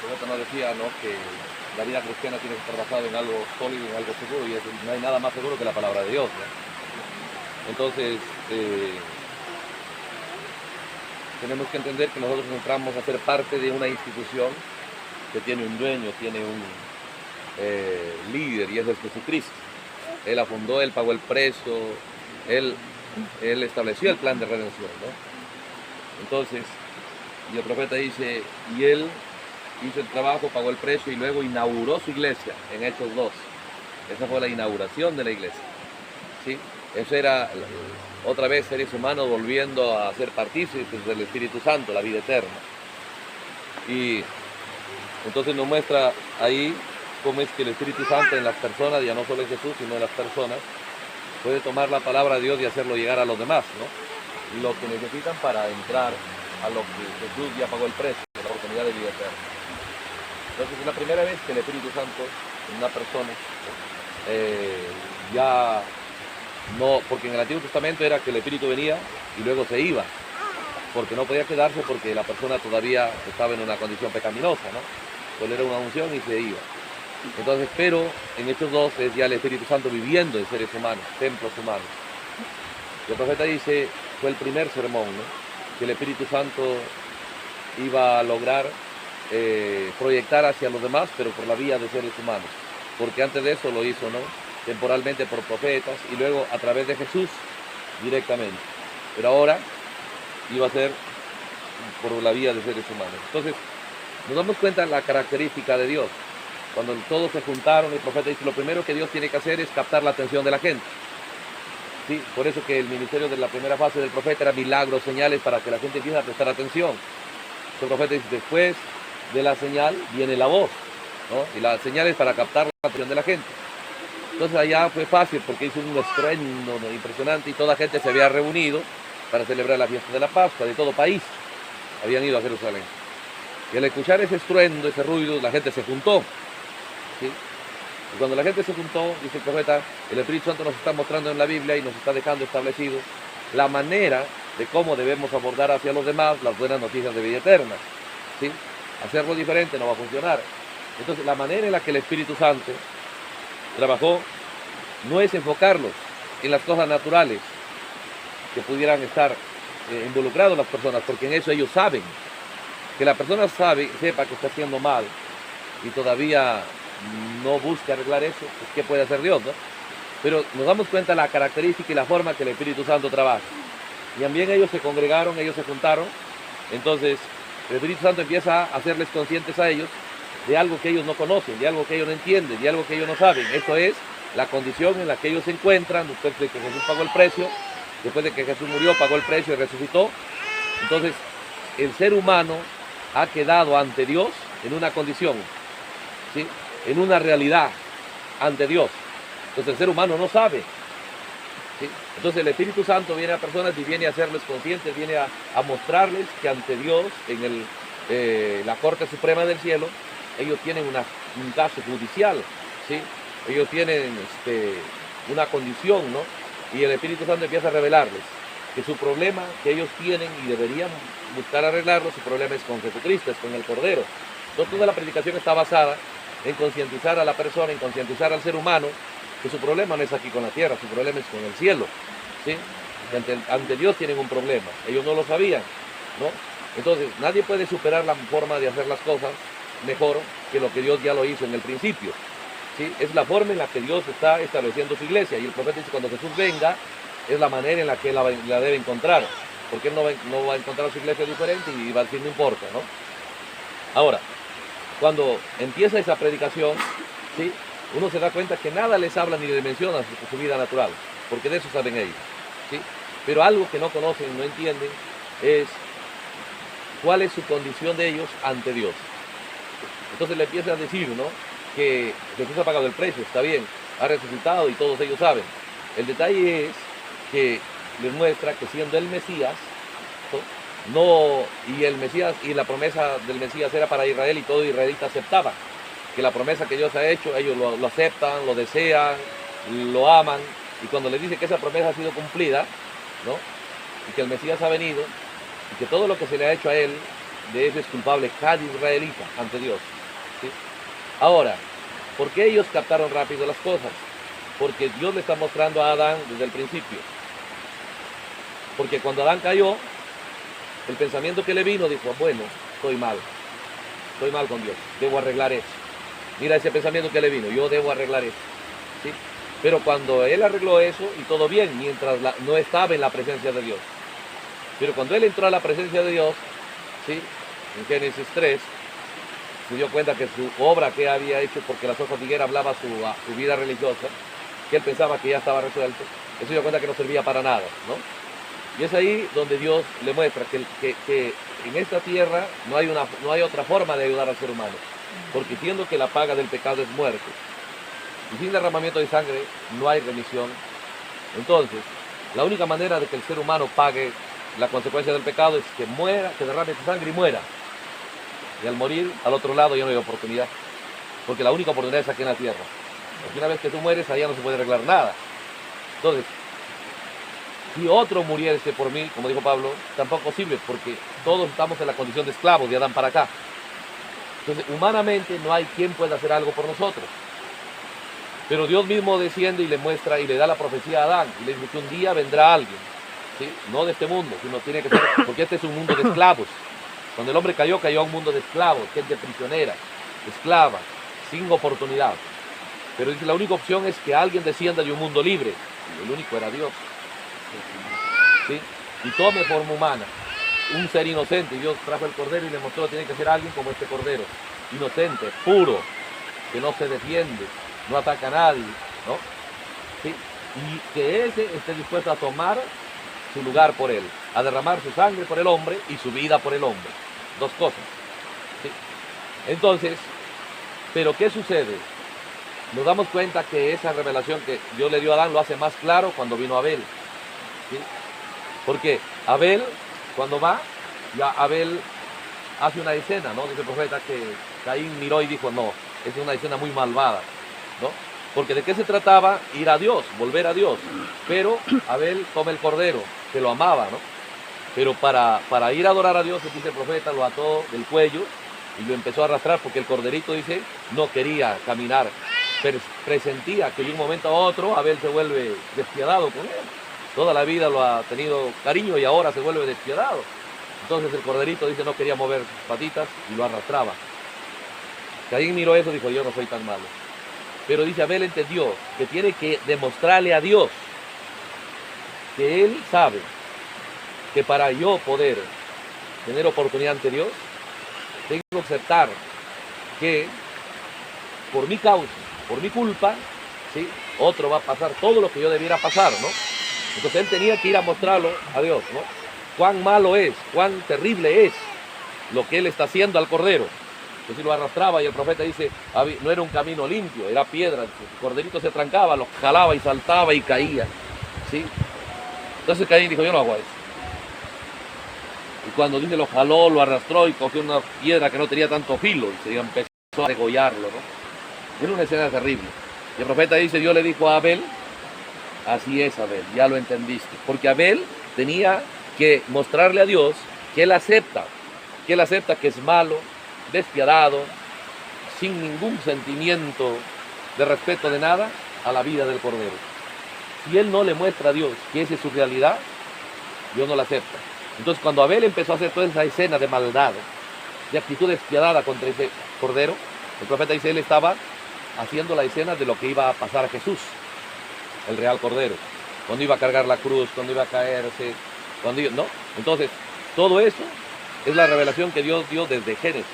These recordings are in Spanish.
profeta nos decía, ¿no?, que la vida cristiana tiene que estar basada en algo sólido, en algo seguro, y no hay nada más seguro que la palabra de Dios, ¿no? Entonces, tenemos que entender que nosotros entramos a ser parte de una institución que tiene un dueño, tiene un líder, y ese es Jesucristo. Él la fundó, Él pagó el precio, Él estableció el plan de redención, ¿no? Entonces, y el profeta dice, y Él hizo el trabajo, pagó el precio y luego inauguró su iglesia en Hechos 2. Esa fue la inauguración de la iglesia, ¿sí? Eso era otra vez seres humanos volviendo a ser partícipes del Espíritu Santo, la vida eterna. Y entonces nos muestra ahí cómo es que el Espíritu Santo en las personas, ya no solo en Jesús, sino en las personas, puede tomar la palabra de Dios y hacerlo llegar a los demás, ¿no? Lo que necesitan para entrar a lo que Jesús ya pagó el precio, la oportunidad de vida eterna. Entonces es la primera vez que el Espíritu Santo en una persona ya no, porque en el Antiguo Testamento era que el Espíritu venía y luego se iba, porque no podía quedarse porque la persona todavía estaba en una condición pecaminosa, ¿no? Solo era una unción y se iba. Entonces, pero en Hechos 2 es ya el Espíritu Santo viviendo en seres humanos, templos humanos. Y el profeta dice, fue el primer sermón, ¿no?, que el Espíritu Santo iba a lograr proyectar hacia los demás, pero por la vía de seres humanos. Porque antes de eso lo hizo, ¿no?, temporalmente por profetas y luego a través de Jesús directamente. Pero ahora iba a ser por la vía de seres humanos. Entonces, nos damos cuenta de la característica de Dios. Cuando todos se juntaron, el profeta dice, lo primero que Dios tiene que hacer es captar la atención de la gente. ¿Sí? Por eso que el ministerio de la primera fase del profeta era milagros, señales, para que la gente empiece a prestar atención. El profeta dice, después de la señal viene la voz, ¿no? Y la señal es para captar la atención de la gente. Entonces allá fue fácil porque hizo un estruendo, ¿no?, impresionante, y toda la gente se había reunido para celebrar la fiesta de la Pascua, de todo país. Habían ido a Jerusalén. Y al escuchar ese estruendo, ese ruido, la gente se juntó, ¿sí? Y cuando la gente se juntó, dice el profeta, el Espíritu Santo nos está mostrando en la Biblia y nos está dejando establecido la manera de cómo debemos abordar hacia los demás las buenas noticias de vida eterna, ¿sí? Hacerlo diferente no va a funcionar. Entonces, la manera en la que el Espíritu Santo trabajó no es enfocarlos en las cosas naturales que pudieran estar involucrados las personas, porque en eso ellos saben. Que la persona sepa que está haciendo mal y todavía no busca arreglar eso, pues ¿qué puede hacer Dios, no? Pero nos damos cuenta de la característica y la forma que el Espíritu Santo trabaja. Y también ellos se congregaron, ellos se juntaron. Entonces el Espíritu Santo empieza a hacerles conscientes a ellos de algo que ellos no conocen, de algo que ellos no entienden, de algo que ellos no saben. Esto es la condición en la que ellos se encuentran después de que Jesús pagó el precio, después de que Jesús murió, pagó el precio y resucitó. Entonces el ser humano ha quedado ante Dios en una condición, ¿sí?, en una realidad ante Dios. Entonces el ser humano no sabe, ¿sí? Entonces el Espíritu Santo viene a personas y viene a hacerles conscientes, viene a mostrarles que ante Dios, en la Corte Suprema del Cielo, ellos tienen un caso judicial, ¿sí? Ellos tienen una condición, ¿no? Y el Espíritu Santo empieza a revelarles que su problema que ellos tienen y deberían buscar arreglarlo, su problema es con Jesucristo, es con el Cordero. Entonces toda la predicación está basada en concientizar a la persona, en concientizar al ser humano, que su problema no es aquí con la tierra, su problema es con el cielo, ¿sí? Ante Dios tienen un problema, ellos no lo sabían, ¿no? Entonces nadie puede superar la forma de hacer las cosas mejor que lo que Dios ya lo hizo en el principio, ¿sí? Es la forma en la que Dios está estableciendo su iglesia, y el profeta dice, cuando Jesús venga, es la manera en la que él la debe encontrar, porque él no va a encontrar su iglesia diferente y va a decir, no importa, ¿no? Ahora, cuando empieza esa predicación, ¿sí?, uno se da cuenta que nada les habla ni les menciona su vida natural, porque de eso saben ellos, ¿sí? Pero algo que no conocen y no entienden es cuál es su condición de ellos ante Dios. Entonces le empieza a decir, ¿no?, que Jesús ha pagado el precio, está bien, ha resucitado y todos ellos saben. El detalle es que les muestra que siendo el Mesías, no, y el Mesías y la promesa del Mesías era para Israel y todo israelita aceptaba que la promesa que Dios ha hecho, ellos lo aceptan, lo desean, lo aman, y cuando les dice que esa promesa ha sido cumplida, ¿no?, y que el Mesías ha venido y que todo lo que se le ha hecho a él de ese es culpable cada israelita ante Dios. ¿Sí? Ahora, ¿por qué ellos captaron rápido las cosas? Porque Dios le está mostrando a Adán desde el principio. Porque cuando Adán cayó, el pensamiento que le vino dijo, bueno, estoy mal con Dios, debo arreglar eso. Mira ese pensamiento que le vino, yo debo arreglar eso. ¿Sí? Pero cuando él arregló eso, y todo bien, mientras no estaba en la presencia de Dios. Pero cuando él entró a la presencia de Dios, ¿sí? En Génesis 3, se dio cuenta que su obra que había hecho, porque la soja figuera hablaba su vida religiosa, que él pensaba que ya estaba resuelto, él se dio cuenta que no servía para nada, ¿no? Y es ahí donde Dios le muestra que en esta tierra no hay otra forma de ayudar al ser humano, porque siendo que la paga del pecado es muerte, y sin derramamiento de sangre no hay remisión. Entonces, la única manera de que el ser humano pague la consecuencia del pecado es que muera, que derrame su sangre y muera. Y al morir, al otro lado ya no hay oportunidad, porque la única oportunidad es aquí en la tierra. Porque una vez que tú mueres, allá no se puede arreglar nada. Entonces, si otro muriese por mí, como dijo Pablo, tampoco sirve, porque todos estamos en la condición de esclavos de Adán para acá. Entonces, humanamente no hay quien pueda hacer algo por nosotros. Pero Dios mismo desciende y le muestra y le da la profecía a Adán, y le dice que un día vendrá alguien, ¿sí? No de este mundo, sino tiene que ser, porque este es un mundo de esclavos. Cuando el hombre cayó a un mundo de esclavos, gente prisionera, esclava, sin oportunidad. Pero dice, la única opción es que alguien descienda de un mundo libre, y el único era Dios. ¿Sí? Y tome forma humana, un ser inocente, y Dios trajo el cordero y le mostró que tiene que ser alguien como este cordero, inocente, puro, que no se defiende, no ataca a nadie, ¿no? ¿Sí? Y que ese esté dispuesto a tomar su lugar por él, a derramar su sangre por el hombre y su vida por el hombre. Dos cosas. ¿Sí? Entonces, ¿pero qué sucede? Nos damos cuenta que esa revelación que Dios le dio a Adán lo hace más claro cuando vino Abel. ¿Sí? Porque Abel, cuando va, ya Abel hace una escena, ¿no? Dice el profeta que Caín miró y dijo, no, es una escena muy malvada, ¿no? Porque de qué se trataba, ir a Dios, volver a Dios. Pero Abel toma el cordero, que lo amaba, ¿no? Pero para ir a adorar a Dios, dice el profeta, lo ató del cuello y lo empezó a arrastrar, porque el corderito, dice, no quería caminar. Presentía que de un momento a otro Abel se vuelve despiadado con él. Toda la vida lo ha tenido cariño y ahora se vuelve despiadado. Entonces el corderito, dice, no quería mover sus patitas y lo arrastraba. Caín miró eso y dijo, yo no soy tan malo. Pero dice, Abel entendió que tiene que demostrarle a Dios que él sabe que para yo poder tener oportunidad ante Dios, tengo que aceptar que por mi causa, por mi culpa, ¿sí? Otro va a pasar todo lo que yo debiera pasar, ¿no? Entonces él tenía que ir a mostrarlo a Dios, ¿no? Cuán malo es, cuán terrible es lo que él está haciendo al cordero. Entonces lo arrastraba y el profeta dice, no era un camino limpio, era piedra. El corderito se trancaba, lo jalaba y saltaba y caía, ¿sí? Entonces Caín dijo, yo no hago eso. Y cuando dice lo jaló, lo arrastró y cogió una piedra que no tenía tanto filo y se empezó a degollarlo, ¿no? Era una escena terrible. Y el profeta dice, Dios le dijo a Abel, así es Abel, ya lo entendiste. Porque Abel tenía que mostrarle a Dios que él acepta que es malo, despiadado, sin ningún sentimiento de respeto de nada a la vida del cordero. Si él no le muestra a Dios que esa es su realidad, Dios no la acepta. Entonces cuando Abel empezó a hacer toda esa escena de maldad, de actitud despiadada contra ese cordero, el profeta dice, él estaba haciendo la escena de lo que iba a pasar a Jesús, el real cordero, cuando iba a cargar la cruz, cuando iba a caerse, ¿no? Entonces, todo eso es la revelación que Dios dio desde Génesis,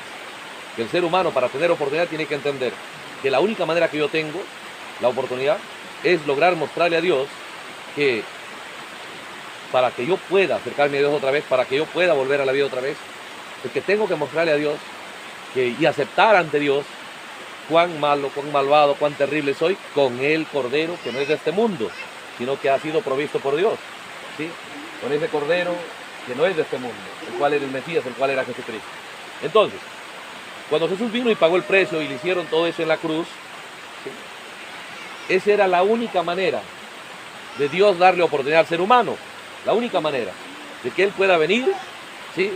que el ser humano para tener oportunidad tiene que entender que la única manera que yo tengo, la oportunidad, es lograr mostrarle a Dios que para que yo pueda acercarme a Dios otra vez, para que yo pueda volver a la vida otra vez, es que tengo que mostrarle a Dios y aceptar ante Dios cuán malo, cuán malvado, cuán terrible soy con el cordero que no es de este mundo, sino que ha sido provisto por Dios, ¿sí? Con ese cordero que no es de este mundo, el cual era el Mesías, el cual era Jesucristo. Entonces, cuando Jesús vino y pagó el precio y le hicieron todo eso en la cruz, ¿sí? Esa era la única manera de Dios darle oportunidad al ser humano, la única manera de que Él pueda venir, ¿sí?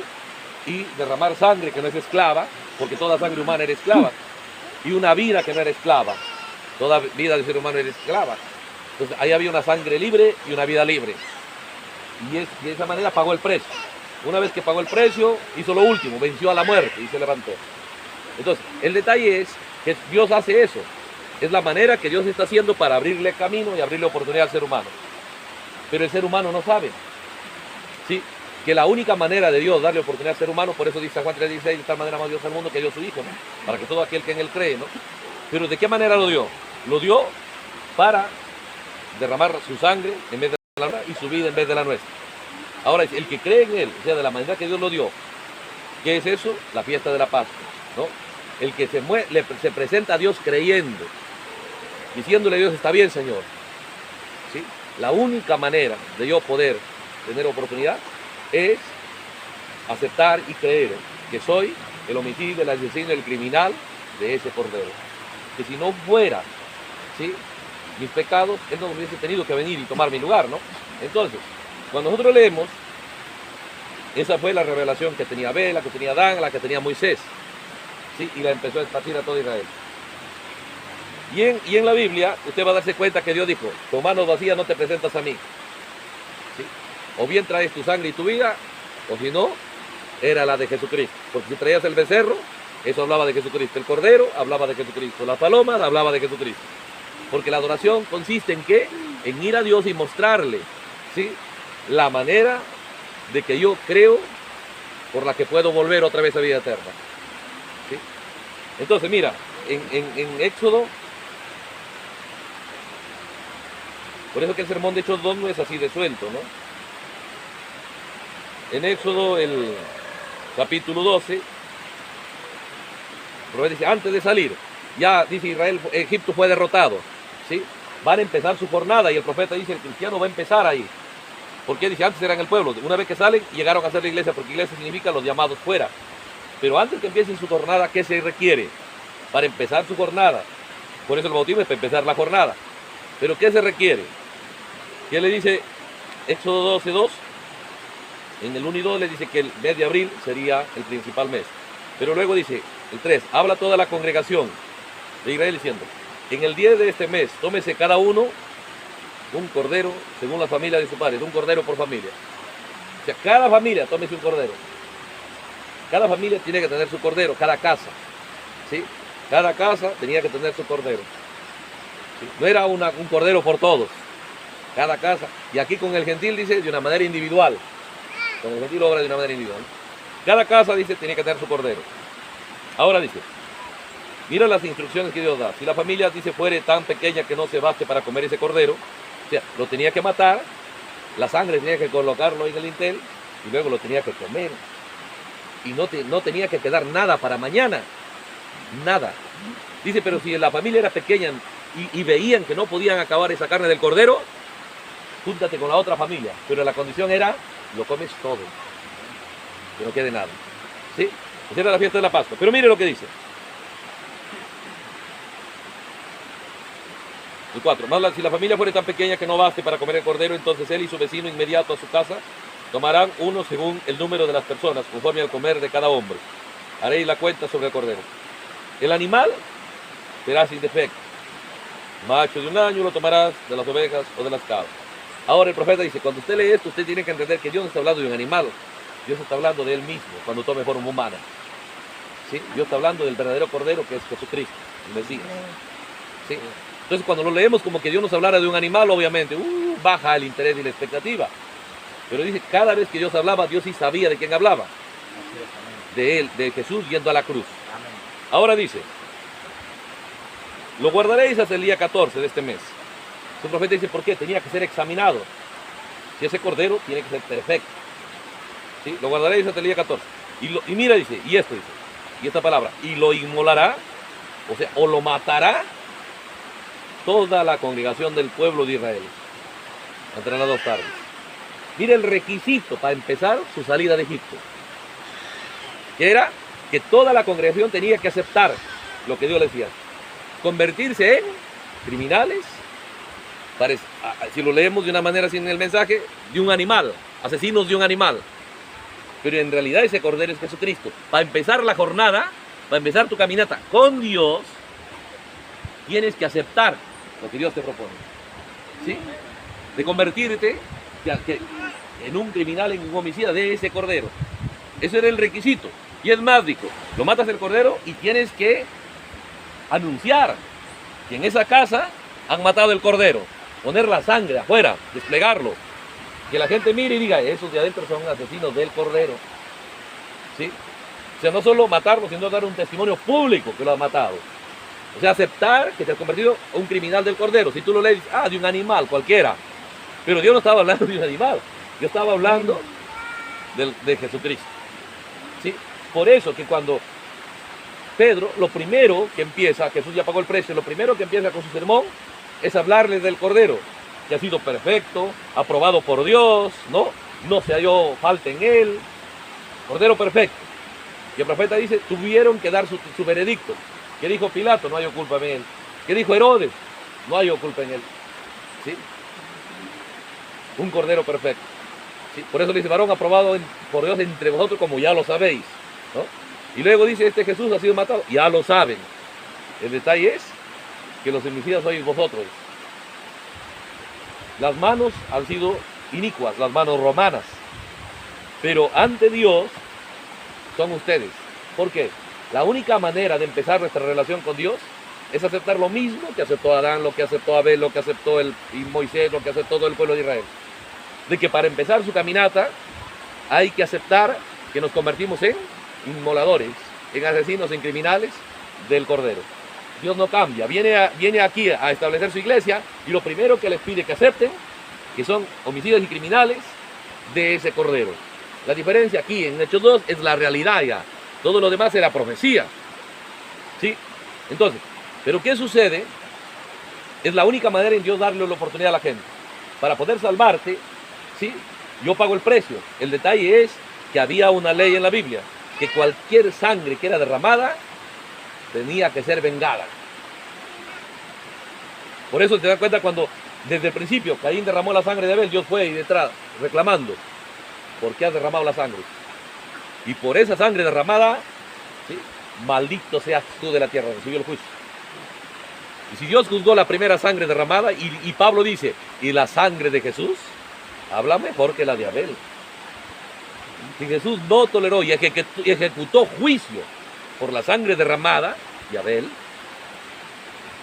y derramar sangre que no es esclava, porque toda sangre humana era esclava, y una vida que no era esclava, toda vida de ser humano era esclava. Entonces ahí había una sangre libre y una vida libre. Y de esa manera pagó el precio. Una vez que pagó el precio, hizo lo último, venció a la muerte y se levantó. Entonces, el detalle es que Dios hace eso. Es la manera que Dios está haciendo para abrirle camino y abrirle oportunidad al ser humano. Pero el ser humano no sabe. ¿Sí? Que la única manera de Dios darle oportunidad al ser humano, por eso dice San Juan 3:16, de tal manera amó Dios al mundo que dio su Hijo, ¿no? Para que todo aquel que en él cree, ¿no? Pero ¿de qué manera lo dio? Lo dio para derramar su sangre en vez de la nuestra y su vida en vez de la nuestra. Ahora, el que cree en él, o sea, de la manera que Dios lo dio, ¿qué es eso? La fiesta de la Pascua, ¿no? El que se presenta a Dios creyendo, diciéndole a Dios, está bien, Señor. ¿Sí? La única manera de yo poder tener oportunidad es aceptar y creer que soy el homicidio, el asesino, el criminal de ese cordero. Que si no fuera, ¿sí?, mis pecados, él no hubiese tenido que venir y tomar mi lugar, ¿no? Entonces, cuando nosotros leemos, esa fue la revelación que tenía Abel, la que tenía Adán, la que tenía Moisés, ¿sí? Y la empezó a esparcir a todo Israel. Y en la Biblia, usted va a darse cuenta que Dios dijo, con manos vacías no te presentas a mí. ¿Sí? O bien traes tu sangre y tu vida, o si no, era la de Jesucristo. Porque si traías el becerro, eso hablaba de Jesucristo. El cordero hablaba de Jesucristo. La paloma hablaba de Jesucristo. Porque la adoración consiste en ¿qué? En ir a Dios y mostrarle, ¿sí?, la manera de que yo creo por la que puedo volver otra vez a vida eterna. ¿Sí? Entonces, mira, en Éxodo, por eso que el sermón de Hechos 2 no es así de suelto, ¿no? En Éxodo, el capítulo 12, dice, antes de salir, ya dice Israel, Egipto fue derrotado, ¿sí? Van a empezar su jornada y el profeta dice, el cristiano va a empezar ahí. Porque dice, antes eran el pueblo, una vez que salen, llegaron a ser la iglesia, porque iglesia significa los llamados fuera. Pero antes que empiecen su jornada, ¿qué se requiere? Para empezar su jornada. Por eso el bautismo es para empezar la jornada. Pero ¿qué se requiere? ¿Qué le dice Éxodo 12:2? En el 1 y 2 le dice que el mes de abril sería el principal mes. Pero luego dice, el 3, habla toda la congregación de Israel diciendo, en el 10 de este mes, tómese cada uno un cordero según la familia de su padre, un cordero por familia. O sea, cada familia tómese un cordero. Cada familia tiene que tener su cordero, cada casa. ¿Sí? Cada casa tenía que tener su cordero. ¿Sí? No era un cordero por todos. Cada casa. Y aquí con el gentil dice de una manera individual. Con el gentil obra de una manera individual. Cada casa dice tiene que tener su cordero. Ahora dice, mira las instrucciones que Dios da. Si la familia dice fuere tan pequeña que no se baste para comer ese cordero, o sea, lo tenía que matar, la sangre tenía que colocarlo en el dintel y luego lo tenía que comer. Y no tenía que quedar nada para mañana. Nada. Dice, pero si la familia era pequeña y veían que no podían acabar esa carne del cordero, júntate con la otra familia. Pero la condición era, lo comes todo. Que no quede nada. ¿Sí? Esa era la fiesta de la Pascua. Pero mire lo que dice. El 4. Si la familia fuera tan pequeña que no baste para comer el cordero, entonces él y su vecino inmediato a su casa tomarán uno según el número de las personas, conforme al comer de cada hombre. Haréis la cuenta sobre el cordero. El animal será sin defecto. Macho de un año lo tomarás de las ovejas o de las cabras. Ahora el profeta dice, cuando usted lee esto, usted tiene que entender que Dios no está hablando de un animal. Dios está hablando de él mismo cuando tome forma humana. ¿Sí? Dios está hablando del verdadero cordero que es Jesucristo, el Mesías. ¿Sí? Entonces cuando lo leemos como que Dios nos hablara de un animal, obviamente, baja el interés y la expectativa. Pero dice, cada vez que Dios hablaba, Dios sí sabía de quién hablaba. De él, de Jesús yendo a la cruz. Ahora dice, lo guardaréis hasta el día 14 de este mes. El profeta dice, ¿por qué? Tenía que ser examinado. Si ese cordero tiene que ser perfecto. ¿Sí? Lo guardaréis hasta el día 14. Y mira, dice, y esto dice, y esta palabra, y lo inmolará, o sea, o lo matará toda la congregación del pueblo de Israel. Entre las 2 tardes. Mira el requisito para empezar su salida de Egipto. Que era que toda la congregación tenía que aceptar lo que Dios le decía. Convertirse en criminales, si lo leemos de una manera sin el mensaje, de un animal, asesinos de un animal. pero en realidad ese cordero es Jesucristo. Para empezar la jornada, para empezar tu caminata con Dios, tienes que aceptar lo que Dios te propone, ¿sí? De convertirte en un criminal, en un homicida de ese cordero. Ese era el requisito. Y es más, dijo, lo matas el cordero y tienes que anunciar que en esa casa han matado el cordero, poner la sangre afuera, desplegarlo, que la gente mire y diga, esos de adentro son asesinos del cordero, ¿sí? O sea, no solo matarlo, sino dar un testimonio público que lo ha matado. O sea, aceptar que te has convertido en un criminal del cordero. Si tú lo lees, de un animal cualquiera. Pero Dios no estaba hablando de un animal, Dios estaba hablando de Jesucristo, ¿sí? Por eso que cuando Pedro, lo primero que empieza, Jesús ya pagó el precio, lo primero que empieza con su sermón es hablarles del Cordero, que ha sido perfecto, aprobado por Dios, no se halló falta en él, Cordero perfecto. Y el profeta dice, tuvieron que dar su veredicto. ¿Qué dijo Pilato? No hay culpa en él. ¿Qué dijo Herodes? No hay culpa en él, ¿sí? Un Cordero perfecto, ¿sí? Por eso le dice, varón aprobado por Dios entre vosotros, como ya lo sabéis, ¿no? Y luego dice, este Jesús ha sido matado, ya lo saben. El detalle es que los homicidas sois vosotros. Las manos han sido inicuas, las manos romanas, pero ante Dios son ustedes. ¿Por qué? La única manera de empezar nuestra relación con Dios es aceptar lo mismo que aceptó Adán, lo que aceptó Abel, lo que aceptó Moisés, lo que aceptó todo el pueblo de Israel. De que para empezar su caminata hay que aceptar que nos convertimos en inmoladores, en asesinos, en criminales del Cordero. Dios no cambia, viene aquí a establecer su iglesia y lo primero que les pide que acepten, que son homicidas y criminales de ese Cordero. La diferencia aquí en Hechos 2 es la realidad ya, todo lo demás es la profecía, ¿sí? Entonces, ¿pero qué sucede? Es la única manera en Dios darle la oportunidad a la gente. Para poder salvarte, ¿sí? Yo pago el precio. El detalle es que había una ley en la Biblia, que cualquier sangre que era derramada tenía que ser vengada. Por eso te das cuenta cuando desde el principio Caín derramó la sangre de Abel, Dios fue ahí detrás reclamando, ¿por qué has derramado la sangre? Y por esa sangre derramada, ¿sí? Maldito seas tú de la tierra, recibió el juicio. Y si Dios juzgó la primera sangre derramada, y Pablo dice, y la sangre de Jesús habla mejor que la de Abel. Si Jesús no toleró y ejecutó juicio por la sangre derramada de Abel,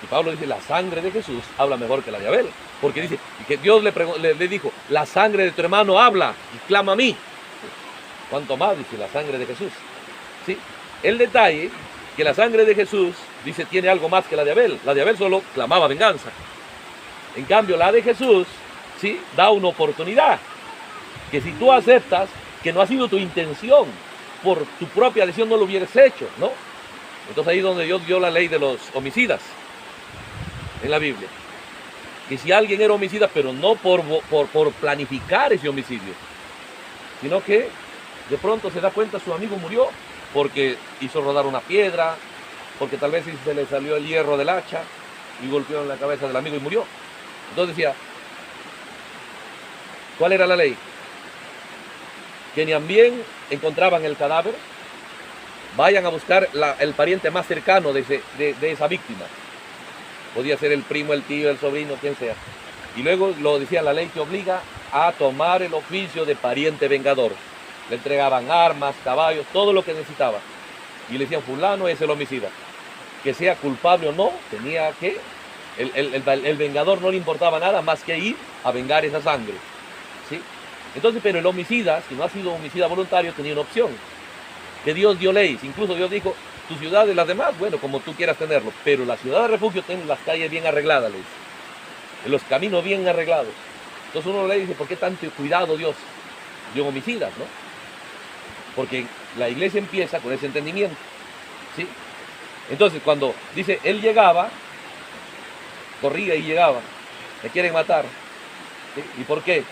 y Pablo dice, la sangre de Jesús habla mejor que la de Abel, porque dice que Dios le dijo, la sangre de tu hermano habla y clama a mí. ¿Cuánto más? Dice la sangre de Jesús, ¿sí? El detalle, que la sangre de Jesús, dice, tiene algo más que la de Abel. La de Abel solo clamaba venganza. En cambio, la de Jesús, ¿sí? Da una oportunidad, que si tú aceptas que no ha sido tu intención, por tu propia decisión no lo hubieras hecho, ¿no? Entonces ahí es donde Dios dio la ley de los homicidas en la Biblia. Que si alguien era homicida, pero no por planificar ese homicidio, sino que de pronto se da cuenta su amigo murió porque hizo rodar una piedra, porque tal vez se le salió el hierro del hacha y golpeó en la cabeza del amigo y murió. Entonces decía, ¿cuál era la ley? Que ni bien encontraban el cadáver, vayan a buscar el pariente más cercano de esa víctima. Podía ser el primo, el tío, el sobrino, quien sea. Y luego lo decía la ley que obliga a tomar el oficio de pariente vengador. Le entregaban armas, caballos, todo lo que necesitaba. Y le decían, fulano es el homicida. Que sea culpable o no, tenía que... El vengador no le importaba nada más que ir a vengar esa sangre, ¿sí? Entonces, pero el homicida, si no ha sido homicida voluntario, tenía una opción. Que Dios dio leyes. Incluso Dios dijo, tu ciudad y las demás, bueno, como tú quieras tenerlo. Pero la ciudad de refugio tiene las calles bien arregladas, les. En los caminos bien arreglados. Entonces uno le dice, ¿por qué tanto cuidado Dios de homicidas, no? Porque la iglesia empieza con ese entendimiento, ¿sí? Entonces cuando dice, él llegaba, corría y llegaba, me quieren matar, ¿sí? ¿Y por qué?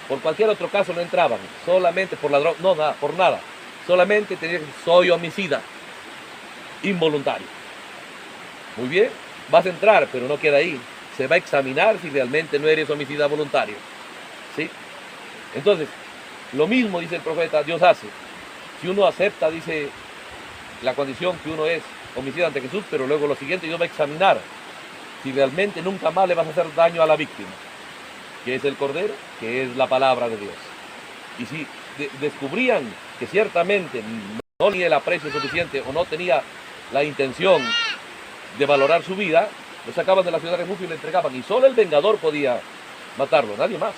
Por cualquier otro caso no entraban, solamente por la droga, no, nada, por nada, solamente tenía que decir, soy homicida, involuntario. Muy bien, vas a entrar, pero no queda ahí, se va a examinar si realmente no eres homicida voluntario, ¿sí? Entonces, lo mismo dice el profeta, Dios hace. si uno acepta, dice, la condición que uno es homicida ante Jesús, pero luego lo siguiente, Dios va a examinar si realmente nunca más le vas a hacer daño a la víctima, que es el Cordero, que es la palabra de Dios. Y si descubrían que ciertamente no tenía el aprecio suficiente o no tenía la intención de valorar su vida, lo sacaban de la ciudad de refugio y le entregaban. Y solo el vengador podía matarlo, nadie más.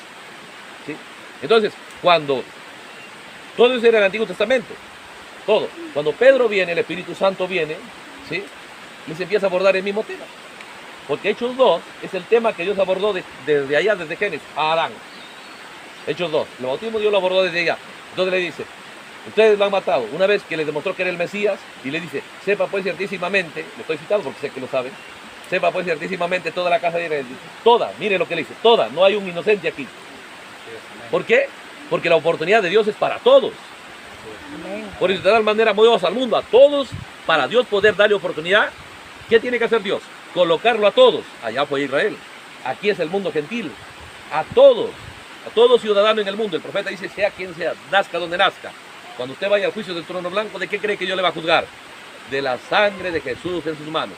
¿Sí? Entonces, cuando todo eso era el Antiguo Testamento, todo. Cuando Pedro viene, el Espíritu Santo viene, ¿sí? Les empieza a abordar el mismo tema. Porque Hechos 2 es el tema que Dios abordó desde allá, desde Génesis, a Adán. Hechos 2. El bautismo Dios lo abordó desde allá. Entonces le dice, ustedes lo han matado. Una vez que le demostró que era el Mesías, y le dice, sepa pues ciertísimamente, le estoy citando porque sé que lo saben, sepa pues ciertísimamente toda la casa de Israel. Toda, mire lo que le dice, toda, no hay un inocente aquí. ¿Por qué? Porque la oportunidad de Dios es para todos. Por eso de tal manera movemos al mundo, a todos, para Dios poder darle oportunidad. ¿Qué tiene que hacer Dios? Colocarlo a todos. Allá fue Israel. Aquí es el mundo gentil. A todo ciudadano en el mundo. El profeta dice, sea quien sea, nazca donde nazca. Cuando usted vaya al juicio del trono blanco, ¿de qué cree que Dios le va a juzgar? De la sangre de Jesús en sus manos.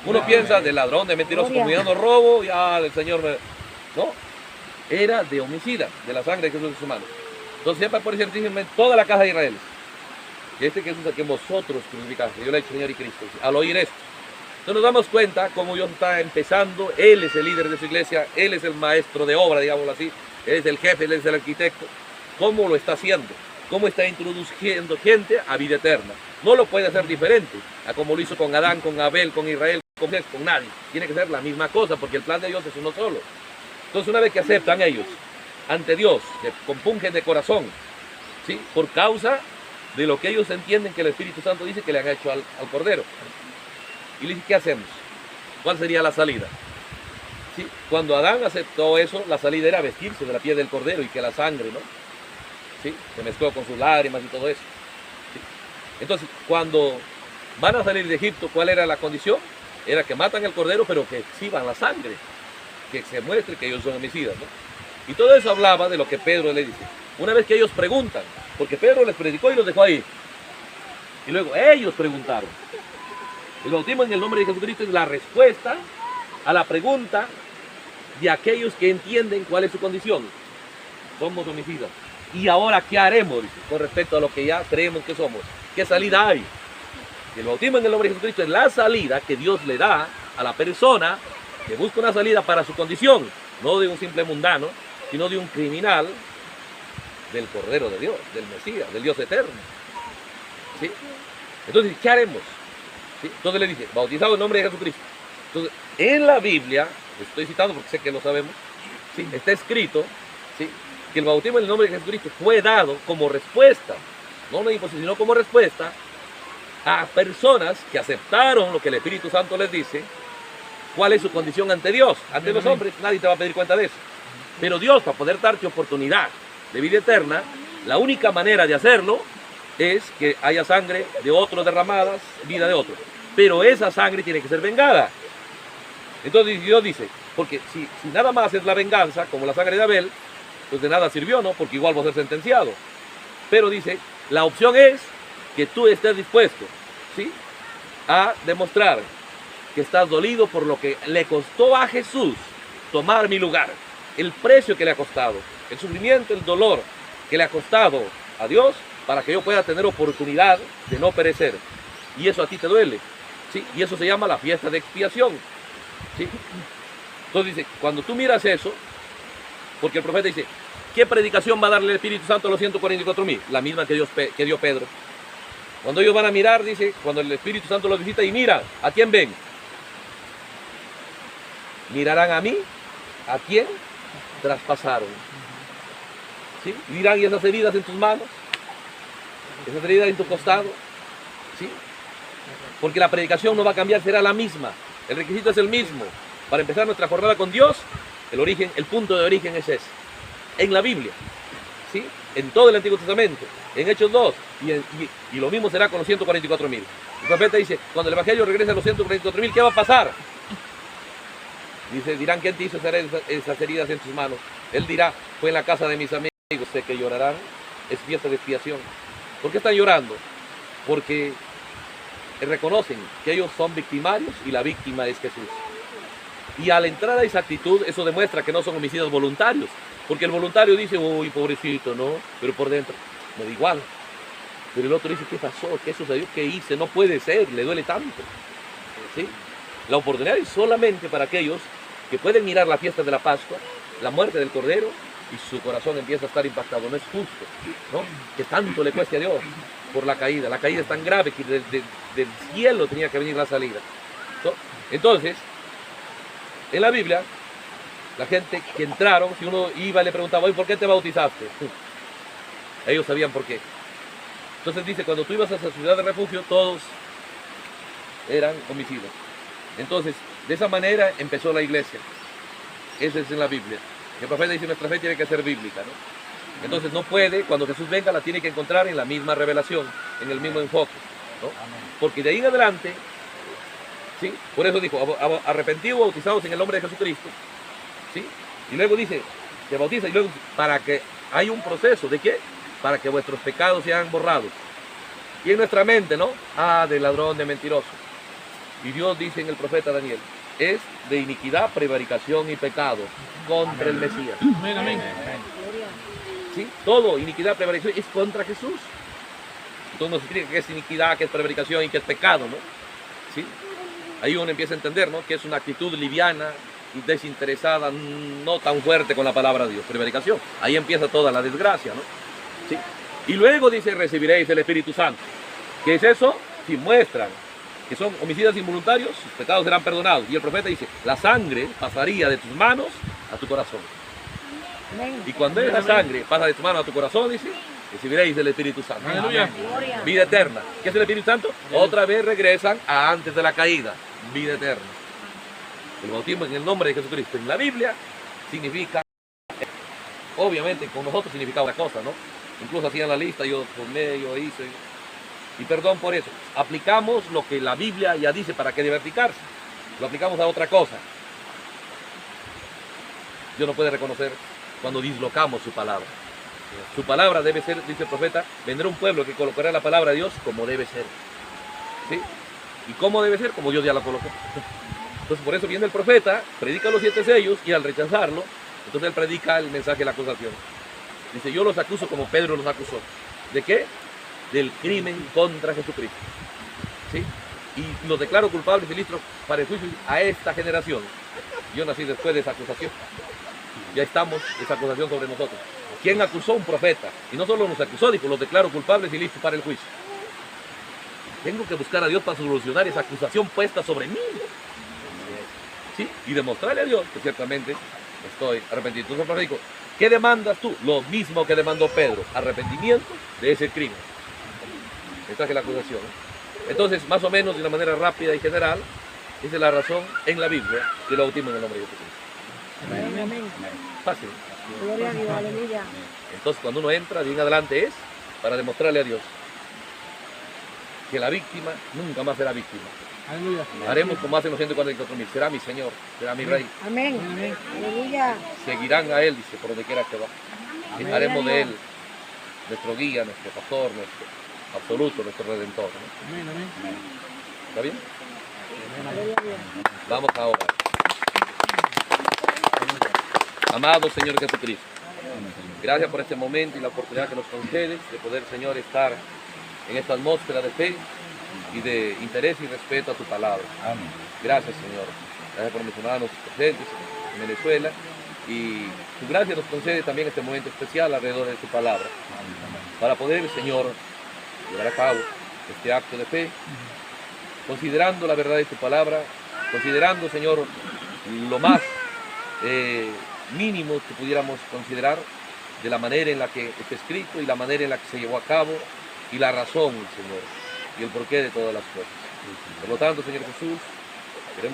Uno piensa de ladrón, de mentiroso, como ya no robo, ya el Señor me... No, era de homicida, de la sangre de Jesús en sus manos. Entonces sepa por ciertísimamente toda la casa de Israel, que este Jesús a quien vosotros crucificaste, yo le he hecho Señor y Cristo. Al oír esto, entonces nos damos cuenta cómo Dios está empezando. Él es el líder de su iglesia, Él es el maestro de obra, digámoslo así, Él es el jefe, Él es el arquitecto. ¿Cómo lo está haciendo? ¿Cómo está introduciendo gente a vida eterna? No lo puede hacer diferente a como lo hizo con Adán, con Abel, con Israel, con nadie. Tiene que ser la misma cosa porque el plan de Dios es uno solo. Entonces una vez que aceptan ellos ante Dios, que compungen de corazón, ¿sí? Por causa de lo que ellos entienden que el Espíritu Santo dice que le han hecho al Cordero. Y le dice, ¿qué hacemos? ¿Cuál sería la salida? ¿Sí? Cuando Adán aceptó eso, la salida era vestirse de la piel del Cordero y que la sangre, ¿no? ¿Sí? Se mezcló con sus lágrimas y todo eso. ¿Sí? Entonces, cuando van a salir de Egipto, ¿cuál era la condición? Era que matan al Cordero, pero que exhiban la sangre, que se muestre que ellos son homicidas, ¿no? Y todo eso hablaba de lo que Pedro le dice. Una vez que ellos preguntan, porque Pedro les predicó y los dejó ahí, y luego ellos preguntaron. El bautismo en el nombre de Jesucristo es la respuesta a la pregunta de aquellos que entienden cuál es su condición. Somos homicidas. ¿Y ahora qué haremos? Dice, con respecto a lo que ya creemos que somos. ¿Qué salida hay? El bautismo en el nombre de Jesucristo es la salida que Dios le da a la persona que busca una salida para su condición, no de un simple mundano, sino de un criminal, del Cordero de Dios, del Mesías, del Dios eterno. ¿Sí? Entonces, ¿qué haremos? ¿Sí? Entonces le dice, bautizado en nombre de Jesucristo. Entonces, en la Biblia, estoy citando porque sé que lo sabemos, ¿sí? Está escrito, ¿sí? Que el bautismo en el nombre de Jesucristo fue dado como respuesta, no una imposición, sino como respuesta a personas que aceptaron lo que el Espíritu Santo les dice, cuál es su condición ante Dios. Ante los hombres nadie te va a pedir cuenta de eso. Pero Dios, para poder darte oportunidad de vida eterna, la única manera de hacerlo es que haya sangre de otro derramadas, vida de otro. Pero esa sangre tiene que ser vengada. Entonces Dios dice, porque si nada más es la venganza, como la sangre de Abel, pues de nada sirvió, ¿no? Porque igual vas a ser sentenciado. Pero dice, la opción es que tú estés dispuesto, ¿sí? A demostrar que estás dolido por lo que le costó a Jesús tomar mi lugar. El precio que le ha costado, el sufrimiento, el dolor que le ha costado a Dios para que yo pueda tener oportunidad de no perecer. Y eso a ti te duele, ¿sí? Y eso se llama la fiesta de expiación, ¿sí? Entonces dice, cuando tú miras eso, porque el profeta dice, ¿qué predicación va a darle el Espíritu Santo a los 144,000? La misma que dio Pedro. Cuando ellos van a mirar, dice, cuando el Espíritu Santo los visita y mira, ¿a quién ven? Mirarán a mí, ¿a quién? Traspasaron. ¿Sí? Y dirán, ¿y esas heridas en tus manos? ¿Esas heridas en tu costado? ¿Sí? Porque la predicación no va a cambiar, será la misma. El requisito es el mismo. Para empezar nuestra jornada con Dios, el punto de origen es ese. En la Biblia, ¿sí? En todo el Antiguo Testamento, en Hechos 2, y lo mismo será con los 144,000. El profeta dice, cuando el Evangelio regrese a los 144,000, ¿qué va a pasar? Dice, dirán, ¿quién te hizo hacer esas heridas en tus manos? Él dirá, fue en la casa de mis amigos, sé que llorarán, es fiesta de expiación. ¿Por qué están llorando? Porque reconocen que ellos son victimarios y la víctima es Jesús. Y al entrar a esa actitud, eso demuestra que no son homicidas voluntarios. Porque el voluntario dice, uy, pobrecito, ¿no? Pero por dentro, me da igual. Pero el otro dice, ¿qué pasó? ¿Qué sucedió? ¿Qué hice? No puede ser, le duele tanto. ¿Sí? La oportunidad es solamente para aquellos que pueden mirar la fiesta de la Pascua, la muerte del Cordero, y su corazón empieza a estar impactado. No es justo, ¿no? Que tanto le cueste a Dios por la caída. La caída es tan grave que del cielo tenía que venir la salida, ¿no? Entonces, en la Biblia, la gente que entraron, si uno iba y le preguntaba, oye, ¿por qué te bautizaste? Ellos sabían por qué. Entonces dice, cuando tú ibas a esa ciudad de refugio, todos eran homicidas. Entonces, de esa manera empezó la iglesia. Eso es en la Biblia. El profeta dice, nuestra fe tiene que ser bíblica, ¿no? Entonces no puede, cuando Jesús venga, la tiene que encontrar en la misma revelación, en el mismo enfoque, ¿no? Porque de ahí en adelante, ¿sí? Por eso dijo, arrepentidos, bautizados en el nombre de Jesucristo, ¿sí? Y luego dice, se bautiza, y luego para que hay un proceso, ¿de qué? Para que vuestros pecados sean borrados. Y en nuestra mente, ¿no? Ah, de ladrón, de mentiroso. Y Dios dice en el profeta Daniel, es de iniquidad, prevaricación y pecado contra el Mesías. Amén, amén. ¿Sí? Todo, iniquidad, prevaricación, es contra Jesús. Entonces nos explica que es iniquidad, que es prevaricación y que es pecado, ¿no? ¿Sí? Ahí uno empieza a entender, ¿no? Que es una actitud liviana y desinteresada, no tan fuerte con la palabra de Dios. Prevaricación. Ahí empieza toda la desgracia, ¿no? ¿Sí? Y luego dice, recibiréis el Espíritu Santo. ¿Qué es eso? Si muestran que son homicidas involuntarios, sus pecados serán perdonados. Y el profeta dice, la sangre pasaría de tus manos a tu corazón. Y cuando esa sangre pasa de tu mano a tu corazón, dice, recibiréis el Espíritu Santo. Aleluya. Vida eterna. ¿Qué es el Espíritu Santo? Otra vez regresan a antes de la caída. Vida eterna. El bautismo en el nombre de Jesucristo en la Biblia significa, obviamente con nosotros significaba otra cosa, ¿no? Incluso hacían la lista, yo tomé, yo hice. Y perdón por eso. Aplicamos lo que la Biblia ya dice para que debe aplicarse. Lo aplicamos a otra cosa. Dios no puede reconocer cuando dislocamos su palabra. Su palabra debe ser, dice el profeta, vendrá un pueblo que colocará la palabra de Dios como debe ser. ¿Sí? ¿Y cómo debe ser? Como Dios ya la colocó. Entonces por eso viene el profeta, predica los 7 sellos y al rechazarlo, entonces él predica el mensaje de la acusación. Dice, yo los acuso como Pedro los acusó. ¿De qué? Del crimen contra Jesucristo. ¿Sí? Y los declaro culpables y listos para el juicio a esta generación. Yo nací después de esa acusación. Ya estamos, esa acusación sobre nosotros. ¿Quién acusó? Un profeta. Y no solo nos acusó, dijo, los declaro culpables y listos para el juicio. Tengo que buscar a Dios para solucionar esa acusación puesta sobre mí. ¿Sí? Y demostrarle a Dios que ciertamente estoy arrepentido. Entonces el profeta dijo, ¿qué demandas tú? Lo mismo que demandó Pedro, arrepentimiento de ese crimen. Esta es la acusación. Entonces, más o menos de una manera rápida y general, esa es la razón en la Biblia que lo bautismo en el nombre de Jesucristo. Amén, amén. Fácil. Gloria a Dios, aleluya. Entonces, cuando uno entra, de en adelante es para demostrarle a Dios que la víctima nunca más será víctima. Aleluya. Haremos como hacen los 144.000. Será mi Señor, será mi Rey. Amén. Amén. Aleluya. Seguirán a Él, dice, por donde quiera que va. Haremos de Él nuestro guía, nuestro pastor, nuestro absoluto, nuestro redentor, ¿no? Amén, amén. ¿Está bien? Aleluya. Vamos ahora. Amado Señor Jesucristo, gracias por este momento y la oportunidad que nos concedes de poder, Señor, estar en esta atmósfera de fe y de interés y respeto a tu palabra. Gracias, Señor. Gracias por mis hermanos presentes en Venezuela. Y tu gracia nos concede también este momento especial alrededor de tu palabra. Para poder, Señor, llevar a cabo este acto de fe, considerando la verdad de tu palabra, considerando, Señor, lo más mínimo que pudiéramos considerar de la manera en la que está escrito y la manera en la que se llevó a cabo y la razón, Señor, y el porqué de todas las cosas. Por lo tanto, Señor Jesús, queremos